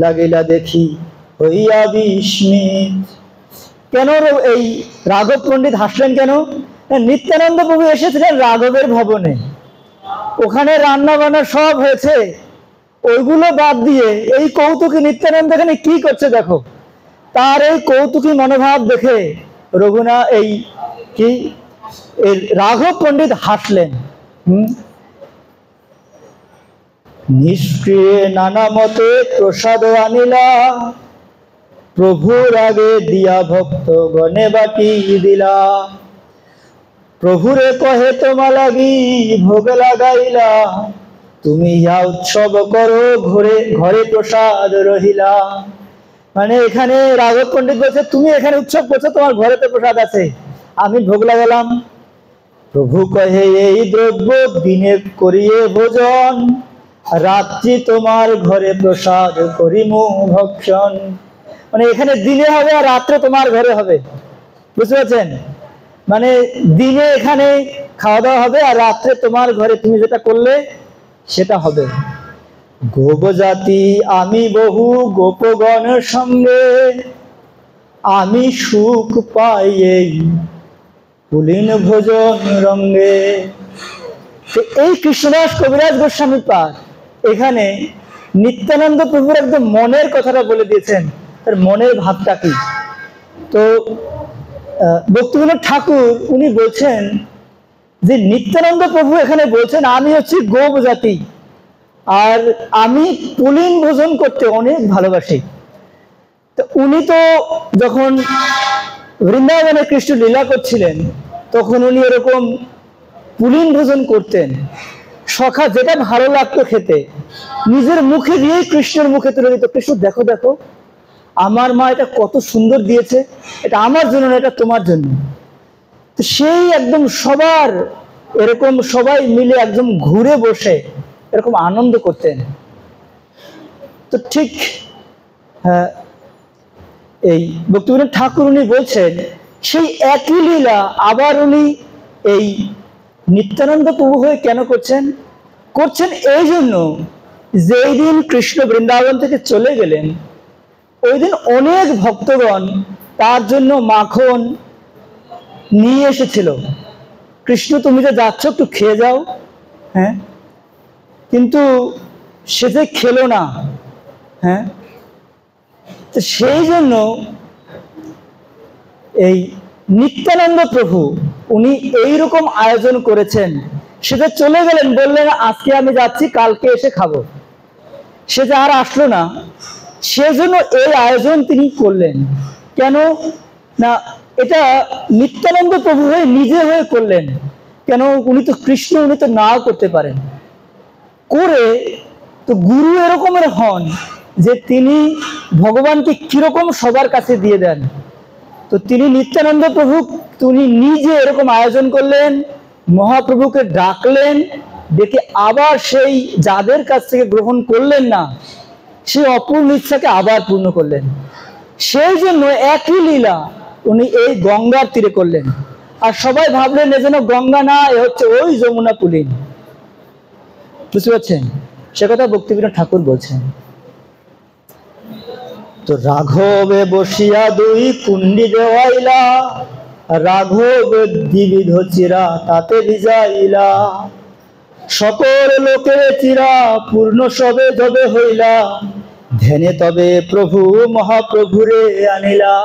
লাগিলা দেখি হইয়া বিস্মিত। কেন এই রাঘব পণ্ডিত হাসলেন কেন? নিত্যানন্দ প্রভু এসেছিলেন রাঘবের ভবনে, ওখানে রান্না বান্না সব হয়েছে, ওইগুলো বাদ দিয়ে এই কৌতুকী নিত্যানন্দ এখানে কি করছে দেখো। তার এই কৌতুকী মনোভাব দেখে রাঘব পণ্ডিত হাসলেন। নিষ্ক্রিয় নানা মতে প্রসাদ আনিলা, প্রভুর আগে দিয়া ভক্ত গণে বাটি দিলা। প্রভুরে কহে তোমা লাগি ভোগ লাগাইলা, তুমি ইহা উৎসব করো ঘরে ঘরে প্রসাদ রহিলা। মানে এখানে রাঘব পণ্ডিত বলছে তুমি এখানে উৎসব করছো, তোমার ঘরে তো প্রসাদ আছে, আমি ভোগ লাগালাম। প্রভু কহে এই দ্রব্য দিনে করিয়ে ভোজন, রাত্রি তোমার ঘরে প্রসাদ করিমু ভক্ষণ। মানে এখানে দিনে হবে আর রাত্রে তোমার ঘরে হবে, বুঝতে পারছেন? মানে দিনে এখানে খাওয়া দাওয়া হবে আর রাত্রে তোমার ঘরে তুমি যেটা করলে সেটা হবে। গোপ জাতি আমি বহু গোপগণ সঙ্গে, আমি সুখ পাই এই পুলিন ভোজন রঙ্গে। এই কৃষ্ণদাস কবিরাজ গোস্বামী পাদ এখানে নিত্যানন্দ প্রভুর একদম মনের কথাটা বলে দিয়েছেন, তার মনের ভাবটা কি। তো ভক্তিবিনোদ ঠাকুর উনি বলছেন যে নিত্যানন্দ প্রভু এখানে বলছেন আমি হচ্ছি গোপ জাতি, আর আমি পুলিন ভোজন করতে অনেক ভালোবাসি। তো উনি তো যখন বৃন্দাবনে কৃষ্ণ লীলা করছিলেন তখন উনি এরকম পুলিন ভোজন করতেন, সখা যেটা ভালো লাগতো খেতে নিজের মুখে দিয়েই কৃষ্ণের মুখে তুলে দিত, কৃষ্ণ দেখো দেখো আমার মা এটা কত সুন্দর দিয়েছে, এটা আমার জন্য না, এটা তোমার জন্য। তো সেই একদম সবার এরকম সবাই মিলে একদম ঘুরে বসে এরকম আনন্দ করতেন। তো ঠিক এই ভক্তিবিনোদ ঠাকুর উনি বলছেন সেই একই লীলা আবার উনি এই নিত্যানন্দ প্রভু হয়ে কেন করছেন? করছেন এই জন্য, যেই দিন কৃষ্ণ বৃন্দাবন থেকে চলে গেলেন ওই দিন অনেক ভক্তগণ তার জন্য মাখন নিয়ে এসেছিল, কৃষ্ণ তুমি যে যাচ্ছ একটু খেয়ে যাও। হ্যাঁ, কিন্তু সে যে খেলো না। হ্যাঁ, তো সেই জন্য এই নিত্যানন্দ প্রভু উনি এইরকম আয়োজন করেছেন। সেটা চলে গেলেন, বললেন আজকে আমি যাচ্ছি, কালকে এসে খাবো। সে যে আর আসলো না, সেজন্য এই আয়োজন তিনি করলেন। কেন না, এটা নিত্যানন্দ প্রভু হয়ে নিজে হয়ে করলেন। কেন, উনি তো কৃষ্ণ, উনি তো নাও করতে পারেন। করে তো গুরু এরকমের হন যে তিনি ভগবানকে কিরকম সবার কাছে দিয়ে দেন। তো তিনি নিত্যানন্দ প্রভু তিনি নিজে এরকম আয়োজন করলেন, মহাপ্রভুকে ডাকলেন, ডেকে আবার সেই যাদের কাছ থেকে গ্রহণ করলেন না সেই অপূর্ণ ইচ্ছাকে আবার পূর্ণ করলেন। সেই জন্য একই লীলা উনি এই গঙ্গার তীরে করলেন। আর সবাই ভাবলেন এ যেন গঙ্গা না, এ হচ্ছে ওই যমুনা পুলিন। বুঝতে পারছেন? সে কথা ভক্তিবিনোদ ঠাকুর বলছেন। তো রাঘবে বসিয়া দুই কুণ্ডি দেওয়াইলা, রাঘব দ্বিবিধ চিরা তাতে ভিজাইলা, সকল লোকের চিরা পূর্ণ সবে যবে হইলা, ধ্যানে তবে প্রভু মহাপ্রভুরে আনিলা।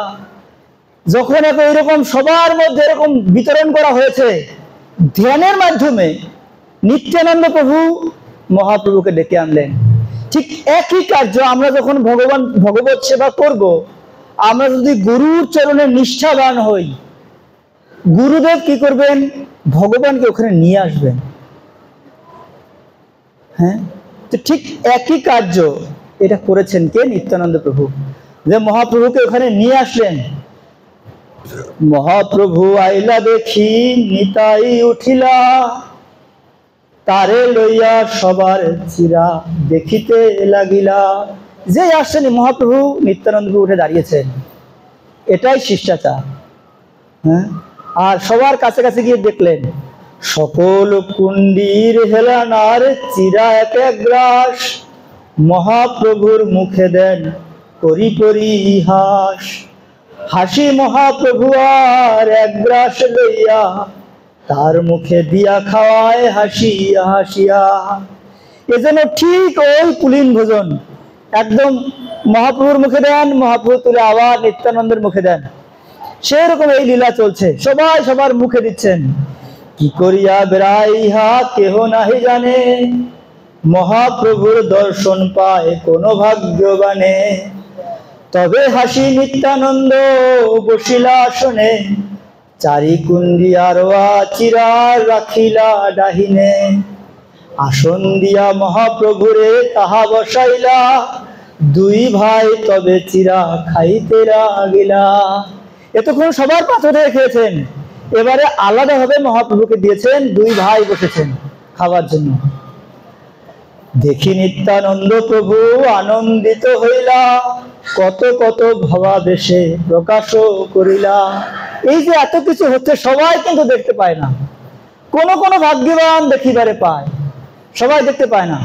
যখন এরকম সবার মধ্যে এরকম বিতরণ করা হয়েছে ধ্যানের মাধ্যমে, নিত্যানন্দ প্রভু মহাপ্রভুকে ডেকে আনলেন। ঠিক একই কার্য আমরা যখন ভগবত সেবা করব, আমরা যদি গুরুর চরণে নিষ্ঠাবান হই, গুরুদেব কি করবেন? ভগবানকে ওখানে নিয়ে আসবেন। হ্যাঁ, তো ঠিক একই কার্য এটা করেছেন কে? নিত্যানন্দ প্রভু, যে মহাপ্রভুকে ওখানে নিয়ে আসলেন। মহাপ্রভু আইলা দেখি নিতাই উঠিলা, তারে লইয়া সবার চিরা দেখিতে লাগিলা। যে আসছেন মহাপ্রভু নিত্যানন্দ প্রভু উঠে দাঁড়িয়েছেন, এটাই শিষ্টাচার। হ্যাঁ, আর সবার কাছে কাছে গিয়ে দেখলেন সকল কুণ্ডির হেলানার চিরা এক এক গ্রাস, মহাপ্রভুর মুখে দেন করি পরিহাস। হাসি মহাপ্রভু আর এক গ্রাস লইয়া, তার মুখে দিয়া খাওয়ায় হাসিয়া হাসিয়া। এজন্য ঠিক ওই পুলিন ভোজন একদম মহাপ্রভুর মুখে দেন, মহাপ্রভু তুলে আবার নিত্যানন্দের মুখে দেন। সেরকম এই লীলা চলছে, সবাই সবার মুখে দিচ্ছেন। কি করিয়া বেড়াই ইহা কেহ নাহি জানে, মহাপ্রভুর দর্শন পায় কোন ভাগ্যবানে। তবে হাসি নিত্যানন্দ বসিলা আসনে, চারি কুণ্ডি আরোয়া চিরা রাখিলা ডাহিনে। আসন দিয়া মহাপ্রভুরে তাহা বসাইলা, দুই ভাই তবে চিরা খাইতে লাগিলা। এতক্ষণ সবার পাথরে খেয়েছেন, এবারে আলাদাভাবে মহাপ্রভুকে দিয়েছেন, দুই ভাই বসেছেন খাবার জন্য। দেখি নিত্যানন্দ প্রভু আনন্দিত হইলা, কত কত ভাবাবেশে প্রকাশ করিলা। এই যে এত কিছু হচ্ছে সবাই কিন্তু দেখতে পায় না, কোন কোন ভাগ্যবান দেখিবারে পায়, সবাই দেখতে পায় না।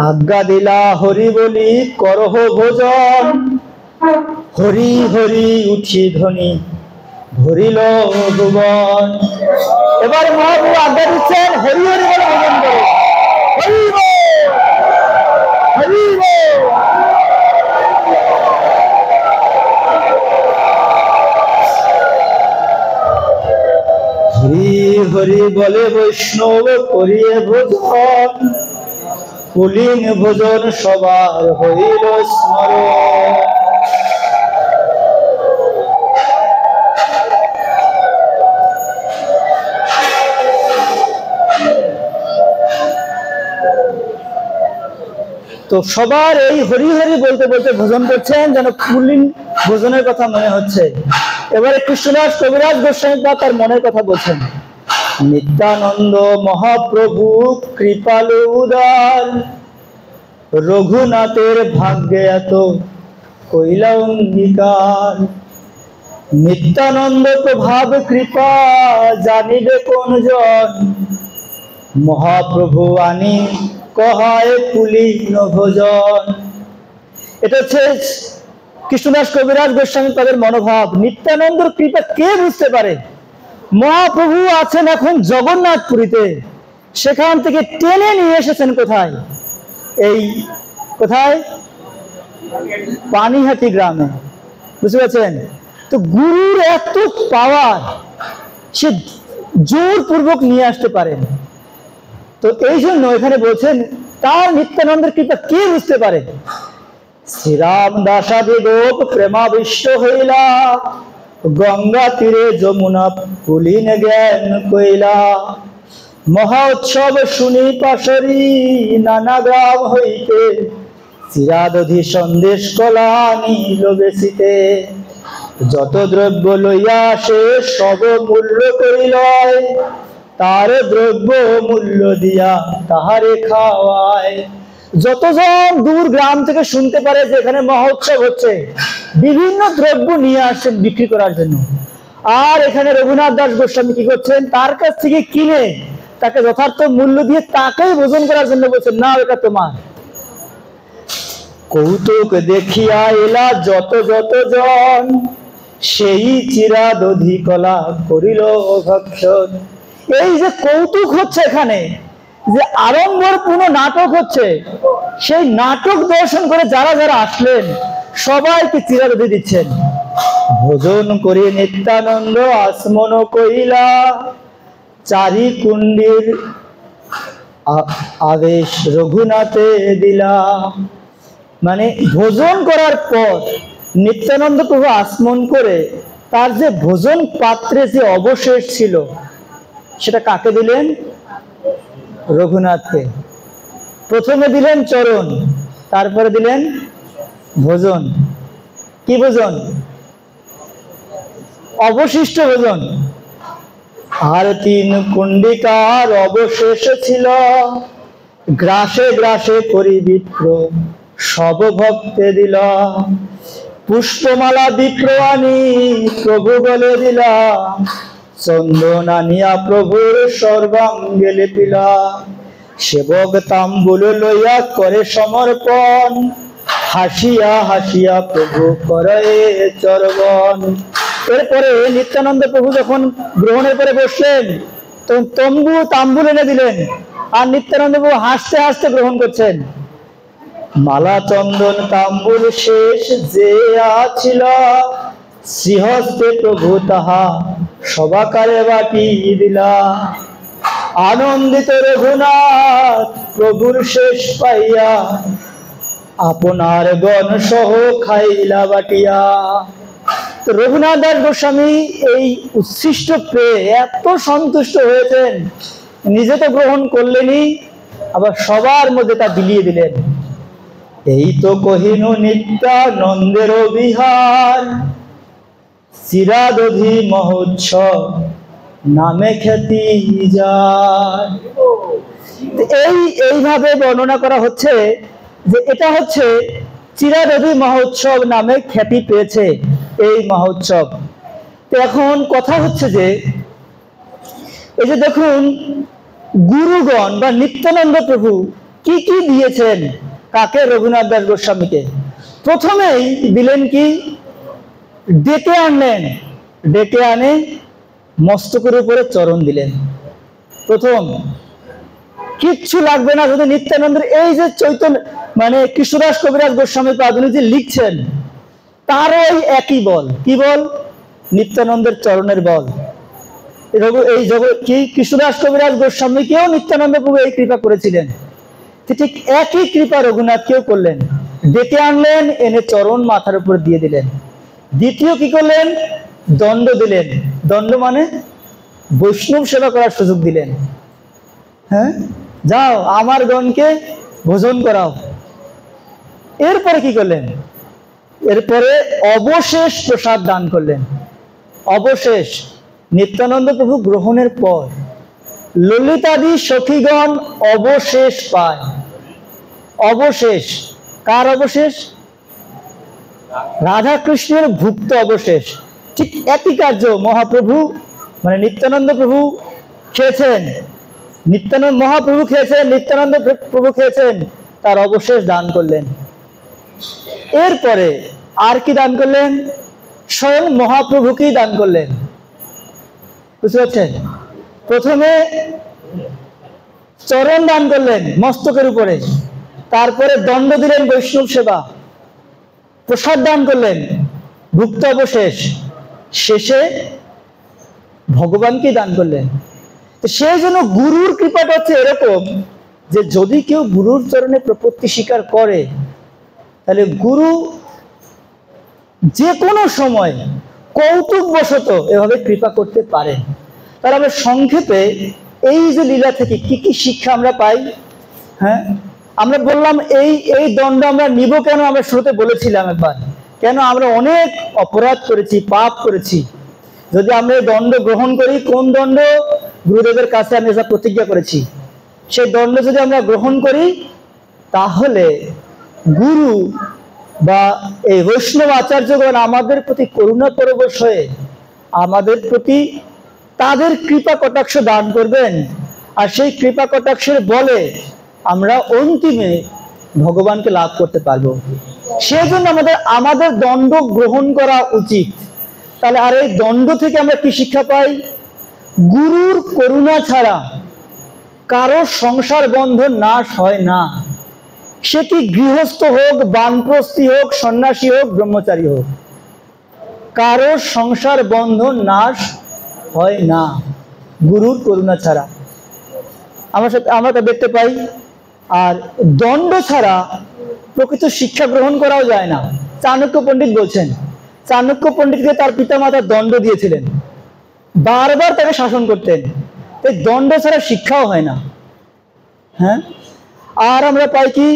আজ্ঞা দিলা হরি বলি করহ ভোজন, হরি হরি উঠি ধ্বনি ভরিল ভুবন। এবার মহাপ্রভু আজ্ঞা দিচ্ছেন হরি হরি বলে ভোজন করো, হরি বল। হরি হরি বলে বৈষ্ণব করিয়ে ভোজন, কুলীন ভোজন সবার হইল স্মরণ। তো সবার এই হরি হরি বলতে বলতে ভোজন করছেন, যেন কুলীন ভোজনের কথা মনে হচ্ছে। এবারে কৃষ্ণদাস কবিরাজ গোস্বামী তার মনের কথা বলছেন। নিত্যানন্দ মহাপ্রভু কৃপালু উদার, রঘুনাথের ভাগ্যে এত কইলা অঙ্গীকার। নিত্যানন্দ প্রভাব কৃপা জানিবে কোন জন, মহাপ্রভু আনি কহায় কুলীন ভোজন। এটা হচ্ছে কৃষ্ণদাস কবিরাজ গোস্বামী তাদের মনোভাব। নিত্যানন্দের কৃপা কে বুঝতে পারে? মহাপ্রভু আছেন এখন জগন্নাথপুরীতে, সেখান থেকে টেনে নিয়ে এসেছেন কোথায়? এই কোথায়? পানিহাটি গ্রামে। বুঝতে পারছেন? তো গুরুর এত পাওয়ার, সে জোরপূর্বক নিয়ে আসতে পারেন। তো এই জন্য এখানে বলছেন তার নিত্যানন্দের কৃপা কে বুঝতে পারে? শ্রীরাম দাসাদি গোপ প্রেমাবিষ্ট হইলা, গঙ্গা তীরে যমুনা কুলীন জ্ঞান কইলা। মহা উৎসব শুনি পাশরি নানা গ্রাম হইতে, চিরাদধি সন্দেশ কলা নিল বেশিতে। যত দ্রব্য লইয়া সে সব মূল্য করিল, তার দ্রব্য মূল্য দিয়া তাহারে খাওয়ায়। যতজন দূর গ্রাম থেকে শুনতে পারে যে এখানে মহোৎসব হচ্ছে, বিভিন্ন দ্রব্য নিয়ে আসছেন বিক্রি করার জন্য। আর এখানে রঘুনাথ দাস গোস্বামী কি করছেন? তার কাছ থেকে কিনে তাকে যথার্থ মূল্য দিয়ে তাকেই ভোজন করার জন্য বলছেন, না এটা তোমার। কৌতুক দেখিয়া এলা যত যত জন, সেই চিরাদধি কলা করিল ভক্ষণ। এই যে কৌতুক হচ্ছে এখানে, যে আড়ম্বরপূর্ণ নাটক হচ্ছে, সেই নাটক দর্শন করে যারা যারা আসলেন সবাইকে চিরাদধি দিচ্ছেন। ভোজন করে নিত্যানন্দ আসমন কইলা, চারি কুণ্ডির আবেশ রঘুনাথে দিলা। মানে ভোজন করার পর নিত্যানন্দ প্রভু আসমন করে তার যে ভোজন পাত্রে যে অবশেষ ছিল সেটা কাকে দিলেন? রঘুনাথকে। প্রথমে দিলেন চরণ, তারপরে দিলেন ভোজন। কি ভোজন? অবশিষ্ট ভোজন। আর 3 কুণ্ডিকার অবশেষ ছিল, গ্রাসে গ্রাসে করি বিপ্র সব ভক্তে দিল। পুষ্পমালা বিপ্র আনি প্রভু বলে দিলা, চন্দন আনিয়া প্রভুর সর্বাঙ্গে লেপিলা। সেবক তাম্বুল লইয়া করে সমর্পণ, হাসিয়া হাসিয়া প্রভু করে চরবন। এরপরে নিত্যানন্দ প্রভু যখন গ্রহণের পরে বসলেন তখন তাম্বুল এনে দিলেন, আর নিত্যানন্দ প্রভু হাসতে হাসতে গ্রহণ করছেন। মালা চন্দন তাম্বুল শেষ যে আছিল, শ্রীহস্তে প্রভু তাহা সবাকারে বাটি দিলা। আনন্দিত রঘুনাথ প্রভুর শেষ পাইয়া, আপনার গণ সহ খাইলা বাটিয়া। তো রঘুনাথ দাস গোস্বামী এই উচ্ছিষ্ট পেয়ে এত সন্তুষ্ট হয়েছেন, নিজে তো গ্রহণ করলেনই, আবার সবার মধ্যে তা বিলিয়ে দিলেন। এই তো কহিনু নিত্যানন্দের বিহার, চিরাদধি মহোৎসব নামে খ্যাতি যায়। এইভাবে বর্ণনা করা হচ্ছে যে এটা হচ্ছে চিরাদধি মহোৎসব নামে খ্যাতি পেয়েছে এই মহোৎসব। তো এখন কথা হচ্ছে যে এই যে দেখুন গুরুগণ বা নিত্যানন্দ প্রভু কি কি দিয়েছেন কাকে? রঘুনাথ দাস গোস্বামীকে। প্রথমেই দিলেন কি? ডেকে আনলেন, ডেকে আনে মস্তকের উপরে চরণ দিলেন। প্রথম কিচ্ছু লাগবে না, যদি নিত্যানন্দের এই যে চৈতন্য মানে কৃষ্ণদাস কবিরাজ গোস্বামী পাদুনি যে লিখছেন তারও এই একই বল। কি বল? নিত্যানন্দের চরণের বল। এই জগৎ কি কৃষ্ণদাস কবিরাজ গোস্বামীকেও নিত্যানন্দ প্রভু এই কৃপা করেছিলেন, ঠিক একই কৃপা রঘুনাথকেও করলেন। ডেকে আনলেন, এনে চরণ মাথার উপর দিয়ে দিলেন। দ্বিতীয় কি করলেন? দণ্ড দিলেন। দণ্ড মানে বৈষ্ণব সেবা করার সুযোগ দিলেন। হ্যাঁ, যাও আমার গণকে ভোজন করাও। এরপরে কি করলেন? এরপরে অবশেষ প্রসাদ দান করলেন। অবশেষ নিত্যানন্দ প্রভু গ্রহণের পর ললিতাদি সখীগণ অবশেষ পায়। অবশেষ কার অবশেষ? রাধা কৃষ্ণের ভুক্ত অবশেষ। ঠিক একই কার্য মহাপ্রভু মানে নিত্যানন্দ প্রভু খেয়েছেন, নিত্যানন্দ মহাপ্রভু খেয়েছেন, নিত্যানন্দ প্রভু খেয়েছেন, তার অবশেষ দান করলেন। এরপরে আর কি দান করলেন? স্বয়ং মহাপ্রভুকেই দান করলেন। বুঝতে পারছেন? প্রথমে চরণ দান করলেন মস্তকের উপরে, তারপরে দণ্ড দিলেন বৈষ্ণব সেবা, প্রসাদ দান করলেন ভুক্ত অবশেষ, শেষে ভগবানকে দান করলেন। তো সেই জন্য গুরুর কৃপাটা হচ্ছে এরকম যে যদি কেউ গুরুর চরণে প্রপত্তি স্বীকার করে তাহলে গুরু যে কোনো সময় কৌতুক বশত এভাবে কৃপা করতে পারেন। তাহলে আমরা সংক্ষেপে এই যে লীলা থেকে কি কি শিক্ষা আমরা পাই। হ্যাঁ, আমরা বললাম এই দণ্ড আমরা নিব কেন? আমরা শুরুতে বলেছিলাম একবার, কেন আমরা অনেক অপরাধ করেছি, পাপ করেছি। যদি আমরা এই দণ্ড গ্রহণ করি, কোন দণ্ড? গুরুদেবের কাছে আমি যা প্রতিজ্ঞা করেছি সেই দণ্ড যদি আমরা গ্রহণ করি তাহলে গুরু বা এই বৈষ্ণব আচার্যগণ আমাদের প্রতি করুণা পরবশ হয়ে আমাদের প্রতি তাদের কৃপা কটাক্ষ দান করবেন। আর সেই কৃপা কটাক্ষের বলে আমরা অন্তিমে ভগবানকে লাভ করতে পারবো। সেই জন্য আমাদের দণ্ড গ্রহণ করা উচিত। তাহলে আর এই দণ্ড থেকে আমরা কি শিক্ষা পাই? গুরুর করুণা ছাড়া কারো সংসার বন্ধন নাশ হয় না। সে কি গৃহস্থ হোক, বানপ্রস্থী হোক, সন্ন্যাসী হোক, ব্রহ্মচারী হোক, কারো সংসার বন্ধন নাশ হয় না গুরুর করুণা ছাড়া। আমরা তা দেখতে পাই। আর দণ্ড ছাড়া প্রকৃত শিক্ষা গ্রহণ করাও যায় না। চাণক্য পণ্ডিত বলছেন, চাণক্য পণ্ডিতকে তার পিতামাতা দণ্ড দিয়েছিলেন, বারবার তাকে শাসন করতেন। এই দণ্ড ছাড়া শিক্ষাও হয় না। হ্যাঁ, আর আমরা পাই কি?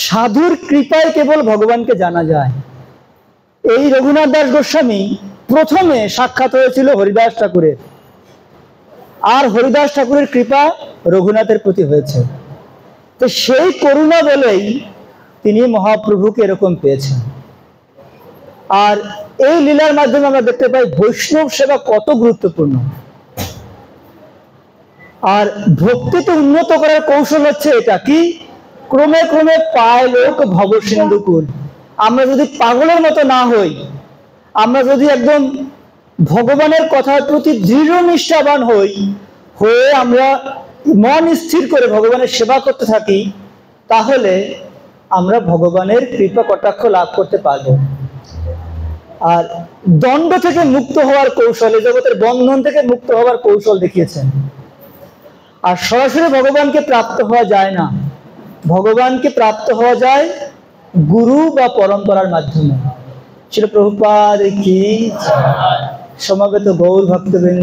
সাধুর কৃপায় কেবল ভগবানকে জানা যায়। এই রঘুনাথ দাস গোস্বামী প্রথমে সাক্ষাৎ হয়েছিল হরিদাস ঠাকুরের, আর হরিদাস ঠাকুরের কৃপা রঘুনাথের প্রতি হয়েছে। তো সেই করুণা বলেই তিনি মহাপ্রভুকে এরকম পেয়েছেন। আর এই লীলার মাধ্যমে আমরা দেখতে পাই বৈষ্ণব সেবা কত গুরুত্বপূর্ণ। আর ভক্তিতে উন্নত করার কৌশল হচ্ছে এটা কি? ক্রমে ক্রমে পায় লোক ভব সিন্ধুকুল। আমরা যদি পাগলের মতো না হই, আমরা যদি একদম ভগবানের কথার প্রতি দৃঢ় নিষ্ঠাবান হয়ে আমরা মন স্থির করে ভগবানের সেবা করতে থাকি, তাহলে আমরা ভগবানের কৃপা কটাক্ষ লাভ করতে পারবো। আর দণ্ড থেকে মুক্ত হওয়ার কৌশল, এই জগতের বন্ধন থেকে মুক্ত হওয়ার কৌশল দেখিয়েছেন। আর সরাসরি ভগবানকে প্রাপ্ত হওয়া যায় না, ভগবানকে প্রাপ্ত হওয়া যায় গুরু বা পরম্পরার মাধ্যমে। শ্রীল প্রভুপাদ কি সমবেত গৌর ভক্তবৃন্দ।